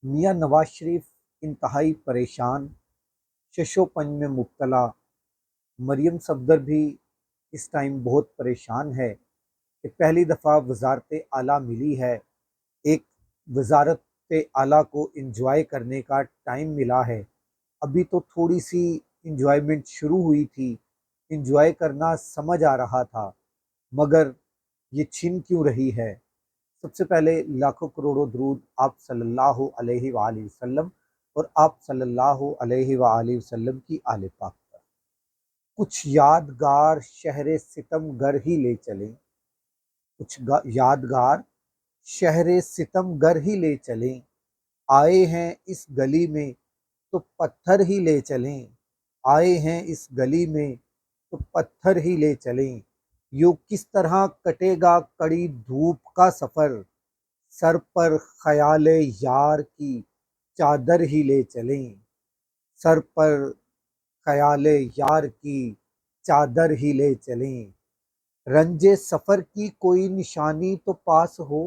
मियां नवाज शरीफ इंतहाई परेशान, शशोपंज में मुब्तला। मरियम सफदर भी इस टाइम बहुत परेशान है कि पहली दफ़ा वजारत आला मिली है। एक वजारत आला को इंजॉय करने का टाइम मिला है। अभी तो थोड़ी सी इंजॉयमेंट शुरू हुई थी, इंजॉय करना समझ आ रहा था, मगर ये छिन क्यों रही है। सबसे पहले लाखों करोड़ों दरूद आप सल्लल्लाहु अलैहि वसल्लम और आप सल्लल्लाहु अलैहि वसल्लम की आले पाक पर। कुछ यादगार शहर सितम गर ही ले चलें, यादगार शहर सितम गर ही ले चलें। आए हैं इस गली में तो पत्थर ही ले चलें, आए हैं इस गली में तो पत्थर ही ले चलें। यूं किस तरह कटेगा कड़ी धूप का सफ़र, सर पर ख्याल यार की चादर ही ले चलें, सर पर ख्याल यार की चादर ही ले चलें। रंजे सफ़र की कोई निशानी तो पास हो,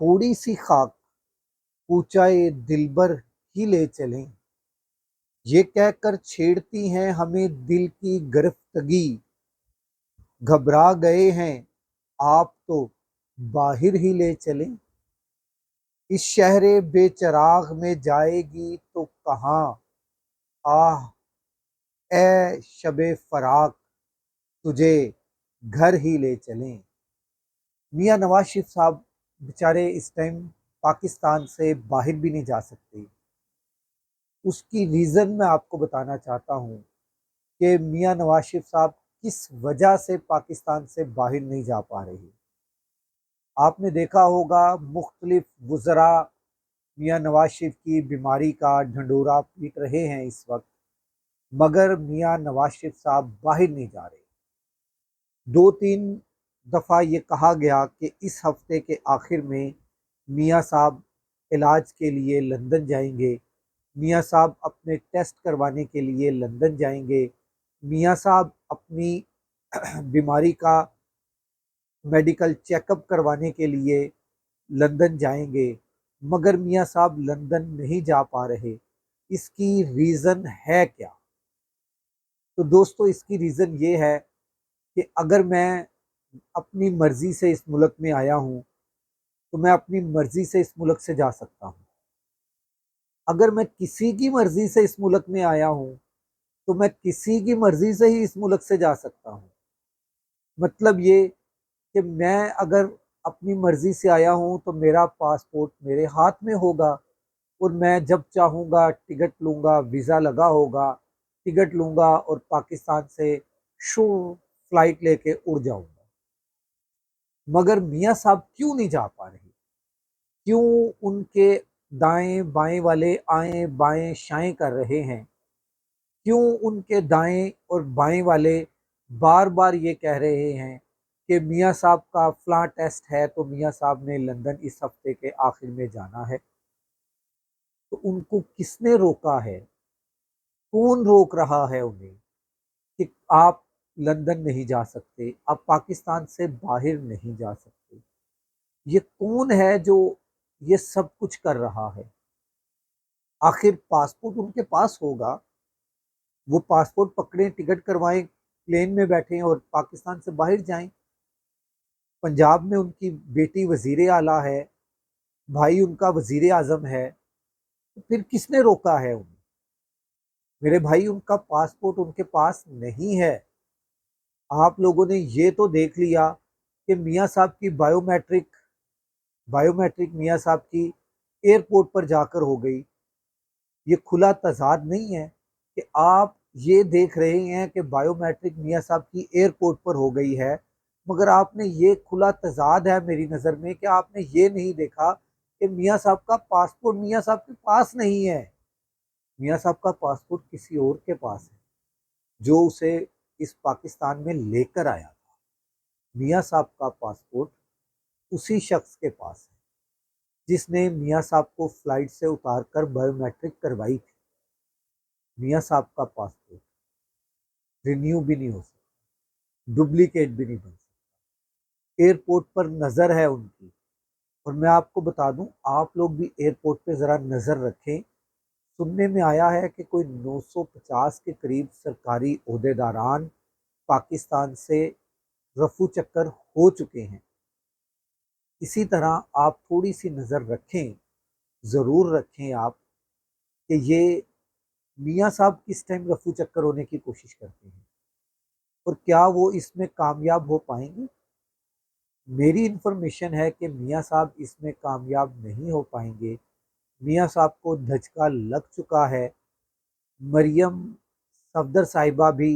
थोड़ी सी खाक पूछाए दिलबर ही ले चलें। ये कहकर छेड़ती हैं हमें दिल की गिरफ्तगी, घबरा गए हैं आप तो बाहर ही ले चलें। इस शहर बेचराग में जाएगी तो कहाँ, आह ए शबे फराक तुझे घर ही ले चलें। मियां नवाज शरीफ साहब बेचारे इस टाइम पाकिस्तान से बाहर भी नहीं जा सकते। उसकी रीज़न मैं आपको बताना चाहता हूँ कि मियां नवाज शरीफ साहब किस वजह से पाकिस्तान से बाहर नहीं जा पा रहे। आपने देखा होगा मुख्तलिफ वज़रा मियां नवाज शरीफ की बीमारी का ढंढोरा पीट रहे हैं इस वक्त, मगर मियां नवाज शरीफ साहब बाहर नहीं जा रहे। दो तीन दफ़ा ये कहा गया कि इस हफ्ते के आखिर में मियां साहब इलाज के लिए लंदन जाएंगे, मियां साहब अपने टेस्ट करवाने के लिए लंदन जाएंगे, मियां साहब अपनी बीमारी का मेडिकल चेकअप करवाने के लिए लंदन जाएंगे, मगर मियां साहब लंदन नहीं जा पा रहे। इसकी रीज़न है क्या? तो दोस्तों, इसकी रीज़न ये है कि अगर मैं अपनी मर्ज़ी से इस मुल्क में आया हूँ, तो मैं अपनी मर्ज़ी से इस मुल्क से जा सकता हूँ। अगर मैं किसी की मर्ज़ी से इस मुल्क में आया हूँ, तो मैं किसी की मर्ज़ी से ही इस मुल्क से जा सकता हूँ। मतलब ये कि मैं अगर अपनी मर्ज़ी से आया हूँ, तो मेरा पासपोर्ट मेरे हाथ में होगा और मैं जब चाहूँगा टिकट लूँगा, वीज़ा लगा होगा, टिकट लूँगा और पाकिस्तान से शू फ्लाइट लेके उड़ जाऊँगा। मगर मियाँ साहब क्यों नहीं जा पा रहे? क्यों उनके दाएं बाएं वाले आएं बाएं शाएं कर रहे हैं? क्यों उनके दाएं और बाएं वाले बार बार ये कह रहे हैं कि मियाँ साहब का फलां टेस्ट है तो मियाँ साहब ने लंदन इस हफ्ते के आखिर में जाना है? तो उनको किसने रोका है? कौन रोक रहा है उन्हें कि आप लंदन नहीं जा सकते, आप पाकिस्तान से बाहर नहीं जा सकते? ये कौन है जो ये सब कुछ कर रहा है? आखिर पासपोर्ट उनके पास होगा, वो पासपोर्ट पकड़ें, टिकट करवाएं, प्लेन में बैठें और पाकिस्तान से बाहर जाएं। पंजाब में उनकी बेटी वजीर आला है, भाई उनका वजीर आजम है, तो फिर किसने रोका है उन्हें? मेरे भाई, उनका पासपोर्ट उनके पास नहीं है। आप लोगों ने ये तो देख लिया कि मियाँ साहब की बायोमेट्रिक बायोमेट्रिक मियाँ साहब की एयरपोर्ट पर जाकर हो गई। ये खुला तजाद नहीं है कि आप ये देख रहे हैं कि बायोमेट्रिक मियाँ साहब की एयरपोर्ट पर हो गई है, मगर आपने ये खुला तजाद है मेरी नज़र में कि आपने ये नहीं देखा कि मियाँ साहब का पासपोर्ट मियाँ साहब के पास नहीं है। मियाँ साहब का पासपोर्ट किसी और के पास है, जो उसे इस पाकिस्तान में लेकर आया था। मियाँ साहब का पासपोर्ट उसी शख्स के पास है जिसने मियाँ साहब को फ्लाइट से उतार कर बायोमेट्रिक करवाई थी। मियाँ साहब का पासपोर्ट रिन्यू भी नहीं हो सकता, डुप्लीकेट भी नहीं बन सकता। एयरपोर्ट पर नज़र है उनकी और मैं आपको बता दूं, आप लोग भी एयरपोर्ट पे ज़रा नज़र रखें। सुनने में आया है कि कोई 950 के करीब सरकारी ओहदेदारान पाकिस्तान से रफू चक्कर हो चुके हैं। इसी तरह आप थोड़ी सी नज़र रखें, ज़रूर रखें आप, कि ये मियाँ साहब किस टाइम रफू चक्कर होने की कोशिश करते हैं और क्या वो इसमें कामयाब हो पाएंगे। मेरी इन्फॉर्मेशन है कि मियाँ साहब इसमें कामयाब नहीं हो पाएंगे। मियाँ साहब को धचका लग चुका है। मरियम सफदर साहिबा भी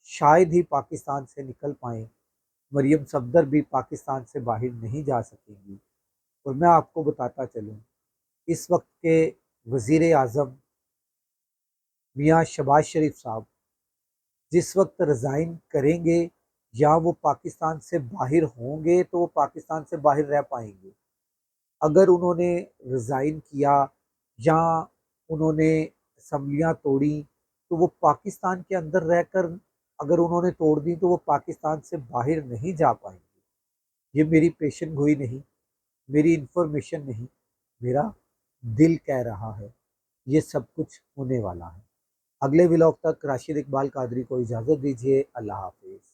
शायद ही पाकिस्तान से निकल पाएँ। मरियम सफदर भी पाकिस्तान से बाहर नहीं जा सकेंगी। और मैं आपको बताता चलूँ, इस वक्त के वज़ीर आज़म मियाँ शहबाज शरीफ साहब जिस वक्त रिज़ाइन करेंगे या वो पाकिस्तान से बाहर होंगे तो वो पाकिस्तान से बाहर रह पाएंगे। अगर उन्होंने रिज़ाइन किया या उन्होंने असम्बलियाँ तोड़ी तो वो पाकिस्तान के अंदर रहकर, अगर उन्होंने तोड़ दी तो वो पाकिस्तान से बाहर नहीं जा पाएंगे। ये मेरी पेशन गोई नहीं, मेरी इन्फॉर्मेशन नहीं, मेरा दिल कह रहा है ये सब कुछ होने वाला है। अगले व्लॉग तक राशिद इकबाल कादरी को इजाज़त दीजिए। अल्लाह हाफिज़।